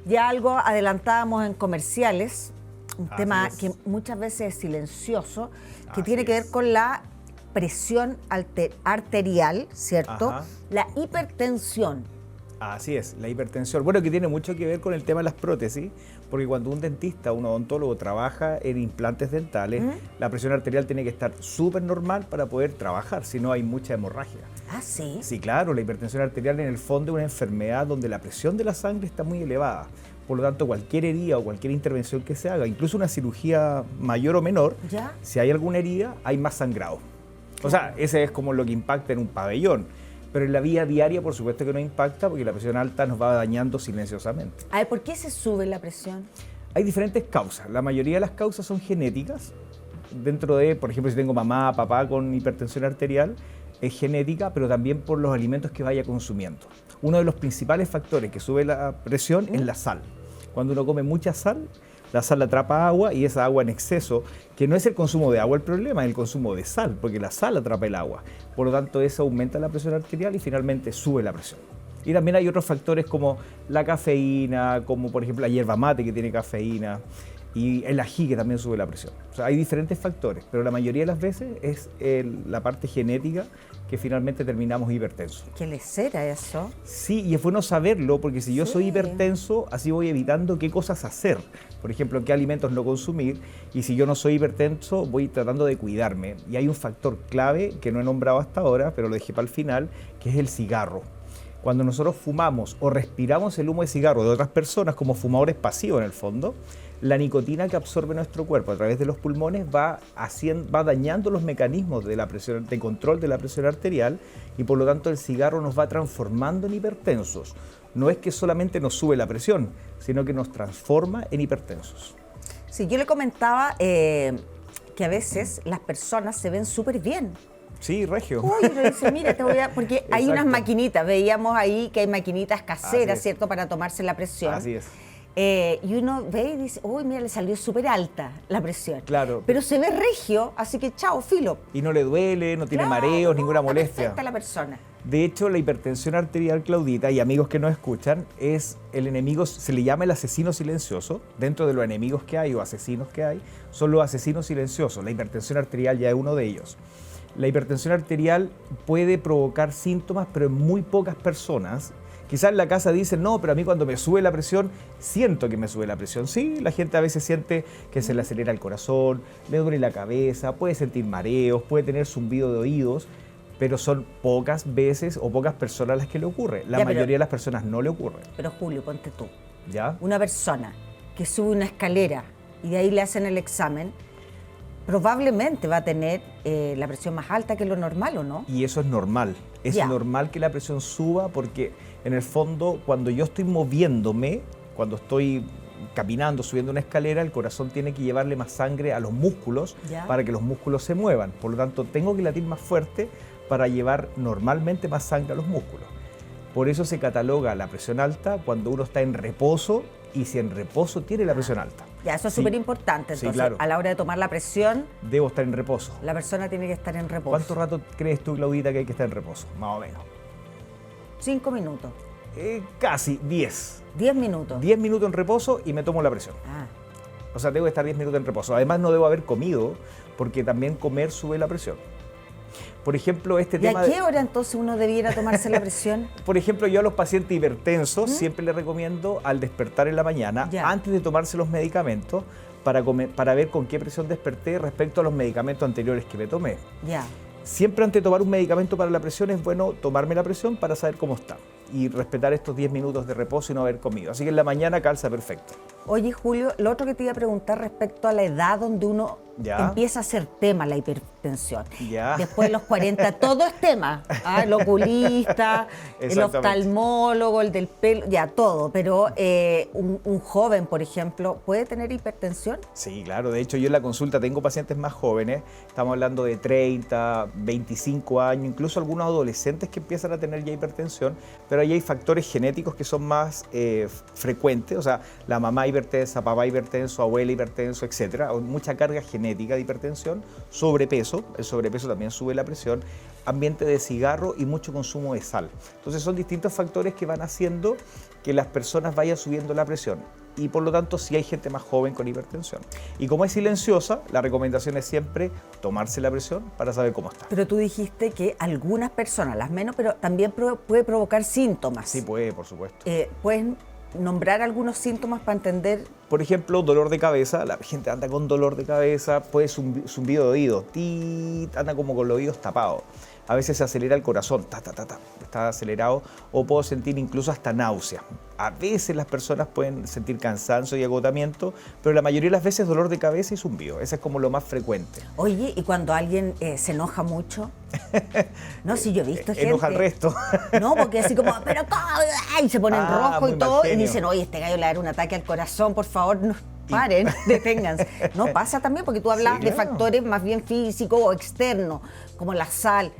Ya algo adelantábamos en comerciales, un Así tema es. que muchas veces es silencioso, que Así tiene que ver es. con la presión arterial, ¿cierto? Ajá. La hipertensión. Así es, la hipertensión. Bueno, que tiene mucho que ver con el tema de las prótesis, porque cuando un dentista, un odontólogo trabaja en implantes dentales, la presión arterial tiene que estar súper normal para poder trabajar, si no hay mucha hemorragia. Ah, sí. Sí, claro, la hipertensión arterial en el fondo es una enfermedad donde la presión de la sangre está muy elevada. Por lo tanto, cualquier herida o cualquier intervención que se haga, incluso una cirugía mayor o menor, ¿Ya? si hay alguna herida, hay más sangrado. O sea, ese es como lo que impacta en un pabellón. Pero en la vida diaria, por supuesto que no impacta, porque la presión alta nos va dañando silenciosamente. A ver, ¿por qué se sube la presión? Hay diferentes causas. La mayoría de las causas son genéticas. Dentro de, por ejemplo, si tengo mamá, papá con hipertensión arterial, es genética, pero también por los alimentos que vaya consumiendo. Uno de los principales factores que sube la presión es la sal. Cuando uno come mucha sal, la sal atrapa agua y esa agua en exceso, que no es el consumo de agua el problema, es el consumo de sal, porque la sal atrapa el agua. Por lo tanto, eso aumenta la presión arterial y finalmente sube la presión. Y también hay otros factores como la cafeína, como por ejemplo la hierba mate que tiene cafeína, y el ají que también sube la presión. O sea, hay diferentes factores, pero la mayoría de las veces es la parte genética que finalmente terminamos hipertensos. ¿Qué le será eso? Sí, y es bueno saberlo porque si yo soy Sí. hipertenso, así voy evitando qué cosas hacer. Por ejemplo, qué alimentos no consumir. Y si yo no soy hipertenso, voy tratando de cuidarme. Y hay un factor clave que no he nombrado hasta ahora, pero lo dejé para el final, que es el cigarro. Cuando nosotros fumamos o respiramos el humo de cigarro de otras personas como fumadores pasivos en el fondo, la nicotina que absorbe nuestro cuerpo a través de los pulmones va dañando los mecanismos de la presión, de control de la presión arterial y por lo tanto el cigarro nos va transformando en hipertensos. No es que solamente nos sube la presión, sino que nos transforma en hipertensos. Sí, yo le comentaba que a veces las personas se ven súper bien. Sí, regio. Uy, le dice, mira, te voy a... Porque hay unas Exacto. maquinitas, veíamos ahí que hay maquinitas caseras, Así es. ¿cierto?, para tomarse la presión. Así es. Y uno ve y dice, uy, mira, le salió súper alta la presión. Claro. Pero se ve regio, así que chao, filo. Y no le duele, no tiene Claro, mareos, ninguna está molestia. perfecta la persona. De hecho, la hipertensión arterial, Claudita, y amigos que nos escuchan, es el enemigo, se le llama el asesino silencioso. Dentro de los enemigos que hay o asesinos que hay, son los asesinos silenciosos. La hipertensión arterial ya es uno de ellos. La hipertensión arterial puede provocar síntomas, pero en muy pocas personas. Quizás en la casa dicen, no, pero a mí cuando me sube la presión, siento que me sube la presión. Sí, la gente a veces siente que se le acelera el corazón, le duele la cabeza, puede sentir mareos, puede tener zumbido de oídos, pero son pocas veces o pocas personas a las que le ocurre. La Ya, pero- mayoría de las personas no le ocurre. Pero Julio, ponte tú. ¿Ya? Una persona que sube una escalera y de ahí le hacen el examen, probablemente va a tener la presión más alta que lo normal, ¿o no? Y eso es normal. Es Ya. normal que la presión suba porque en el fondo cuando yo estoy moviéndome, cuando estoy caminando, subiendo una escalera, el corazón tiene que llevarle más sangre a los músculos Ya. para que los músculos se muevan. Por lo tanto, tengo que latir más fuerte para llevar normalmente más sangre a los músculos. Por eso se cataloga la presión alta cuando uno está en reposo y si en reposo tiene la presión alta. Ya, eso es Sí. súper importante. Sí, Entonces, claro. a la hora de tomar la presión, Debo estar en reposo. la persona tiene que estar en reposo. ¿Cuánto rato crees tú, Claudita, que hay que estar en reposo? Más o menos. 5 minutos, Casi 10. 10 minutos. 10 minutos en reposo y me tomo la presión. Ah, O sea, tengo que estar 10 minutos en reposo. Además, no debo haber comido porque también comer sube la presión. Por ejemplo, este ¿y a tema qué hora entonces uno debiera tomarse la presión? Por ejemplo, yo a los pacientes hipertensos siempre les recomiendo al despertar en la mañana, Ya. antes de tomarse los medicamentos, para ver con qué presión desperté respecto a los medicamentos anteriores que me tomé. Ya. Siempre antes de tomar un medicamento para la presión es bueno tomarme la presión para saber cómo está y respetar estos 10 minutos de reposo y no haber comido. Así que en la mañana calza perfecto. Oye, Julio, lo otro que te iba a preguntar respecto a la edad donde uno Ya. empieza a ser tema la hipertensión. Ya. Después de los 40, todo es tema. ¿Ah? El oculista, el Exactamente. oftalmólogo, el del pelo, ya todo. Pero un joven, por ejemplo, ¿puede tener hipertensión? Sí, claro. De hecho, yo en la consulta tengo pacientes más jóvenes. Estamos hablando de 30, 25 años, incluso algunos adolescentes que empiezan a tener ya hipertensión. Pero ahí hay factores genéticos que son más frecuentes. O sea, la mamá hipertensa, papá hipertenso, abuela hipertenso, etcétera. Mucha carga genética de hipertensión, sobrepeso. sobrepeso. El sobrepeso también sube la presión. Ambiente de cigarro y mucho consumo de sal. Entonces son distintos factores que van haciendo que las personas vayan subiendo la presión. Y por lo tanto sí hay gente más joven con hipertensión. Y como es silenciosa, la recomendación es siempre tomarse la presión para saber cómo está. Pero tú dijiste que algunas personas, las menos, pero también puede provocar síntomas. Sí puede, por supuesto. ¿Puedes nombrar algunos síntomas para entender? Por ejemplo, dolor de cabeza. La gente anda con dolor de cabeza, puede zumbido de oído, tit, anda como con los oídos tapados. A veces se acelera el corazón, está acelerado, o puedo sentir incluso hasta náusea. A veces las personas pueden sentir cansancio y agotamiento, pero la mayoría de las veces dolor de cabeza y zumbido. Ese es como lo más frecuente. Oye, ¿y cuando alguien se enoja mucho? No, si yo he visto gente... Enoja al resto. No, porque así como, pero ¿cómo? Y se ponen rojo y todo, y dicen, oye, este gallo le va a dar un ataque al corazón, por favor, no. Paren, deténganse. No pasa también porque tú hablas de factores más bien físicos o externos, como la sal.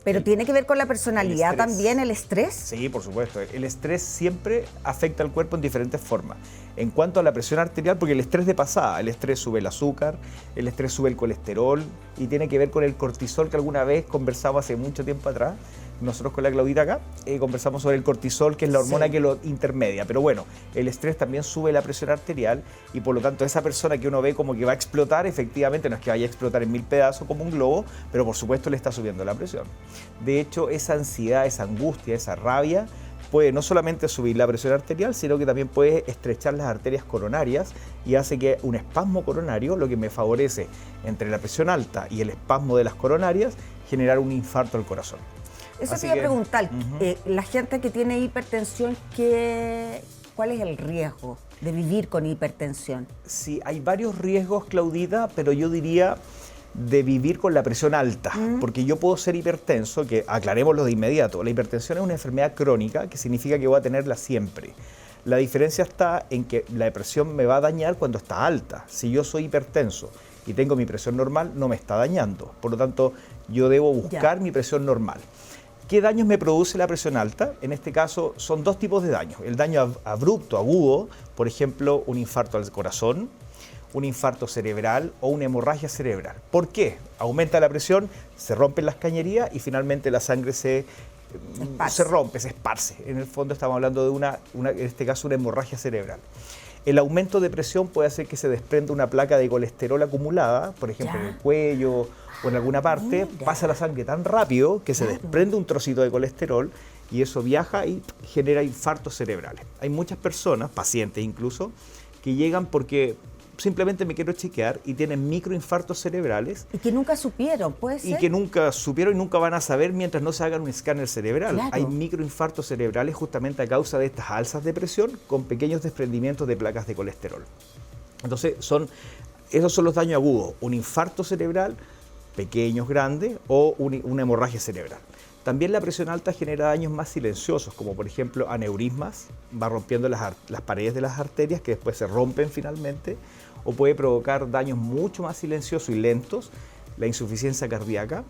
Pero tiene que ver con la personalidad también, el estrés. Sí, por supuesto. El estrés siempre afecta al cuerpo en diferentes formas. En cuanto a la presión arterial, porque el estrés de pasada, el estrés sube el azúcar, el estrés sube el colesterol y tiene que ver con el cortisol que alguna vez conversamos hace mucho tiempo atrás. Nosotros con la Claudita acá conversamos sobre el cortisol, que es la hormona que lo intermedia. Pero bueno, el estrés también sube la presión arterial y por lo tanto esa persona que uno ve como que va a explotar, efectivamente no es que vaya a explotar en 1000 pedazos como un globo, pero por supuesto le está subiendo la presión. De hecho, esa ansiedad, esa angustia, esa rabia puede no solamente subir la presión arterial, sino que también puede estrechar las arterias coronarias y hace que un espasmo coronario, lo que me favorece entre la presión alta y el espasmo de las coronarias, generar un infarto al corazón. Eso te iba a preguntar, la gente que tiene hipertensión, ¿cuál es el riesgo de vivir con hipertensión? Sí, hay varios riesgos, Claudita, pero yo diría de vivir con la presión alta, porque yo puedo ser hipertenso, que aclarémoslo de inmediato, la hipertensión es una enfermedad crónica que significa que voy a tenerla siempre. La diferencia está en que la presión me va a dañar cuando está alta. Si yo soy hipertenso y tengo mi presión normal, no me está dañando. Por lo tanto, yo debo buscar mi presión normal. ¿Qué daños me produce la presión alta? En este caso son dos tipos de daños. El daño abrupto, agudo, por ejemplo, un infarto al corazón, un infarto cerebral o una hemorragia cerebral. ¿Por qué? Aumenta la presión, se rompen las cañerías y finalmente la sangre se rompe, se esparce. En el fondo estamos hablando de en este caso, una hemorragia cerebral. El aumento de presión puede hacer que se desprenda una placa de colesterol acumulada, por ejemplo en el cuello o en alguna parte. Pasa la sangre tan rápido que se desprende un trocito de colesterol y eso viaja y genera infartos cerebrales. Hay muchas personas, pacientes incluso, que llegan porque simplemente me quiero chequear y tienen microinfartos cerebrales. Y que nunca supieron, ¿puede ser? Y que nunca supieron y nunca van a saber mientras no se hagan un escáner cerebral. Claro. Hay microinfartos cerebrales justamente a causa de estas alzas de presión con pequeños desprendimientos de placas de colesterol. Entonces, esos son los daños agudos. Un infarto cerebral, pequeños, grandes, o una hemorragia cerebral. También la presión alta genera daños más silenciosos, como por ejemplo aneurismas, va rompiendo las paredes de las arterias que después se rompen finalmente, o puede provocar daños mucho más silenciosos y lentos, la insuficiencia cardíaca,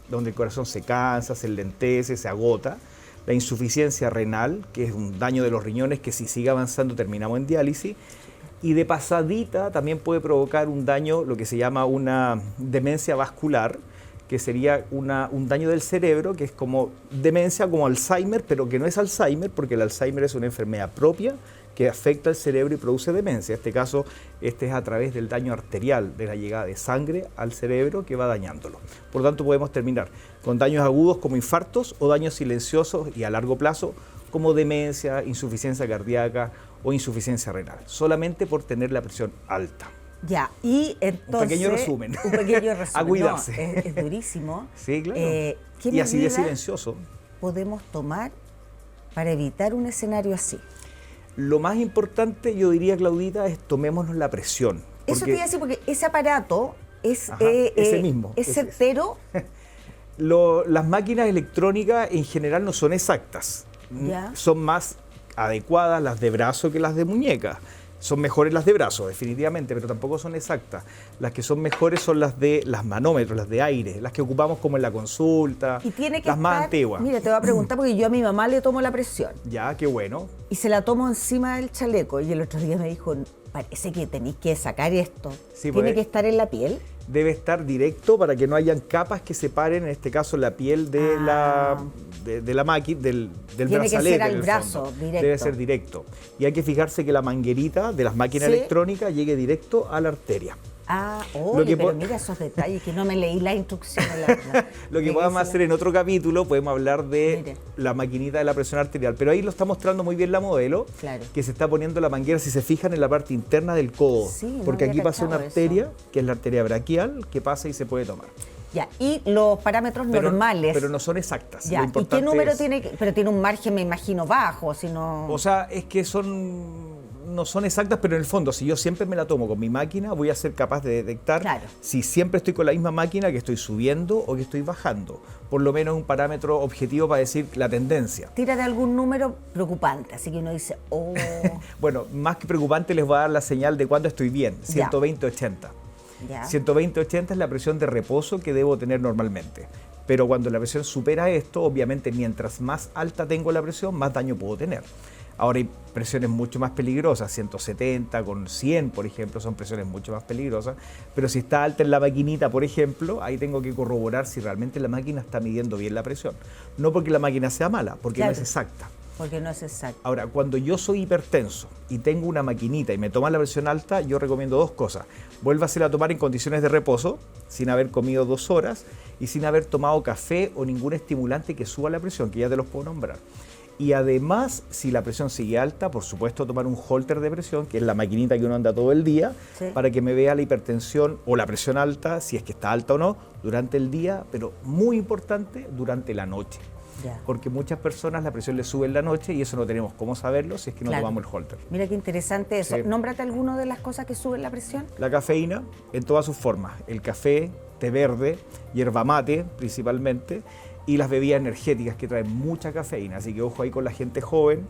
donde el corazón se cansa, se enlentece, se agota, la insuficiencia renal, que es un daño de los riñones que si sigue avanzando terminamos en diálisis, y de pasadita también puede provocar un daño, lo que se llama una demencia vascular, que sería un daño del cerebro, que es como demencia, como Alzheimer, pero que no es Alzheimer, porque el Alzheimer es una enfermedad propia que afecta al cerebro y produce demencia. En este caso, este es a través del daño arterial, de la llegada de sangre al cerebro que va dañándolo. Por lo tanto, podemos terminar con daños agudos como infartos o daños silenciosos y a largo plazo como demencia, insuficiencia cardíaca o insuficiencia renal, solamente por tener la presión alta. Ya, y entonces... Un pequeño resumen. Un pequeño resumen. A cuidarse. No, es durísimo. Sí, claro. ¿Qué y así de medidas silencioso. podemos tomar para evitar un escenario así? Lo más importante, yo diría, Claudita, es tomémonos la presión. Eso te iba a decir, porque ese aparato es, ese mismo. es certero. Las máquinas electrónicas en general no son exactas. Ya. Son más adecuadas las de brazo que las de muñeca. Son mejores las de brazo, definitivamente, pero tampoco son exactas. Las que son mejores son las de las manómetros, las de aire, las que ocupamos como en la consulta, Y tiene que las más estar- antiguas. Mira, te voy a preguntar porque yo a mi mamá le tomo la presión Ya, qué bueno. y se la tomo encima del chaleco y el otro día me dijo, parece que tenéis que sacar esto. Sí, ¿Tiene pues, que estar en la piel? debe estar directo para que no hayan capas que separen, en este caso, la piel de la máquina, del Tiene brazalete. que ser al en el brazo, fondo. directo. Debe ser directo. Y hay que fijarse que la manguerita de las máquinas ¿Sí? electrónicas llegue directo a la arteria. Oye, pero mira esos detalles que no me leí las instrucciones. Lo que podemos hacer en otro capítulo, podemos hablar de la maquinita de la presión arterial, pero ahí lo está mostrando muy bien la modelo, que se está poniendo la manguera, si se fijan, en la parte interna del codo, porque aquí pasa una arteria, que es la arteria braquial, que pasa y se puede tomar. Ya, y los parámetros normales. Pero no son exactas. Ya, ¿y qué número tiene? Pero tiene un margen, me imagino, bajo, si no... O sea, es que no son exactas, pero en el fondo, si yo siempre me la tomo con mi máquina, voy a ser capaz de detectar si siempre estoy con la misma máquina, que estoy subiendo o que estoy bajando. Por lo menos un parámetro objetivo para decir la tendencia. Tira de algún número preocupante, así que uno dice, Bueno, más que preocupante les voy a dar la señal de cuándo estoy bien, 120-80. 120-80 es la presión de reposo que debo tener normalmente. Pero cuando la presión supera esto, obviamente mientras más alta tengo la presión, más daño puedo tener. Ahora hay presiones mucho más peligrosas, 170 con 100, por ejemplo, son presiones mucho más peligrosas. Pero si está alta en la maquinita, por ejemplo, ahí tengo que corroborar si realmente la máquina está midiendo bien la presión. No porque la máquina sea mala, porque no es exacta. Porque no es exacto. Ahora, cuando yo soy hipertenso y tengo una maquinita y me toma la presión alta, yo recomiendo dos cosas. Vuélvasela a tomar en condiciones de reposo, sin haber comido 2 horas y sin haber tomado café o ningún estimulante que suba la presión, que ya te los puedo nombrar. Y además, si la presión sigue alta, por supuesto tomar un holter de presión, que es la maquinita que uno anda todo el día, para que me vea la hipertensión o la presión alta, si es que está alta o no, durante el día, pero muy importante, durante la noche. Porque muchas personas la presión les sube en la noche y eso no tenemos cómo saberlo si es que no tomamos el holter. Mira qué interesante eso. Nómbrate alguna de las cosas que suben la presión. La cafeína en todas sus formas. El café, té verde, yerba mate principalmente, y las bebidas energéticas que traen mucha cafeína. Así que ojo ahí con la gente joven,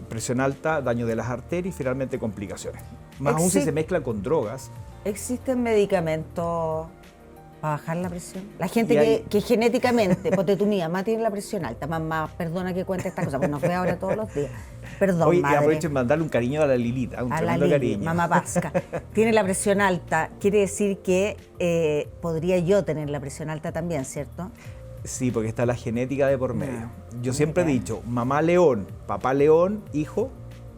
presión alta, daño de las arterias y finalmente complicaciones. Más aún si se mezcla con drogas. ¿Existen medicamentos para bajar la presión? La gente que genéticamente, porque tu mamá tiene la presión alta, mamá, perdona que cuente esta cosa, pues nos ve ahora todos los días. Perdón, Oye, madre. Y aprovecho en mandarle un cariño a la Lilita, un tremendo cariño. Mamá Pasca. Tiene la presión alta, quiere decir que podría yo tener la presión alta también, ¿cierto? Sí, porque está la genética de por medio. Yo siempre he dicho, mamá león, papá león, hijo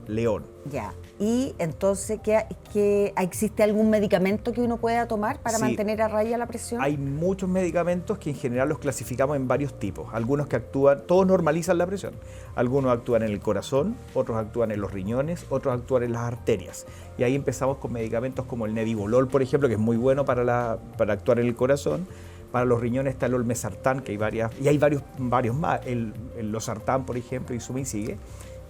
león. Ya. Y entonces, ¿que existe algún medicamento que uno pueda tomar para mantener a raya la presión? Hay muchos medicamentos que en general los clasificamos en varios tipos. Algunos que actúan, todos normalizan la presión. Algunos actúan en el corazón, otros actúan en los riñones, otros actúan en las arterias. Y ahí empezamos con medicamentos como el Nebivolol, por ejemplo, que es muy bueno para actuar en el corazón. Para los riñones está el olmesartán, que hay varias, y hay varios más, el losartán, por ejemplo, y suma y sigue.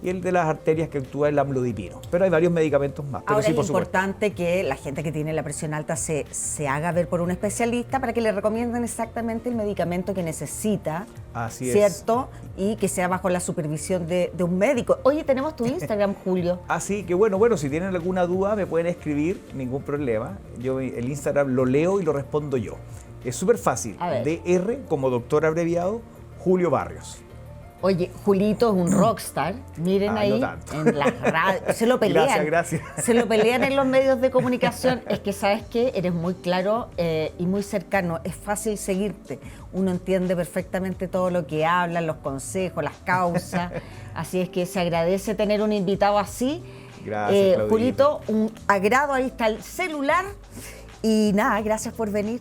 Y el de las arterias que actúa el amlodipino. Pero hay varios medicamentos más. Pero ahora sí, es importante que la gente que tiene la presión alta se haga ver por un especialista para que le recomienden exactamente el medicamento que necesita, ¿cierto? Y que sea bajo la supervisión de un médico. Oye, tenemos tu Instagram, Julio. Sí, que bueno, si tienen alguna duda me pueden escribir, ningún problema. Yo el Instagram lo leo y lo respondo yo. Es súper fácil. DR como doctor abreviado, Julio Barrios. Oye, Julito es un rockstar, miren ahí, no tanto. En la radio, se lo pelean. Gracias. Se lo pelean en los medios de comunicación. Es que, ¿sabes qué? Eres muy claro y muy cercano, es fácil seguirte. Uno entiende perfectamente todo lo que hablan, los consejos, las causas. Así es que se agradece tener un invitado así. Gracias, Julito, un agrado, ahí está el celular. Y nada, gracias por venir.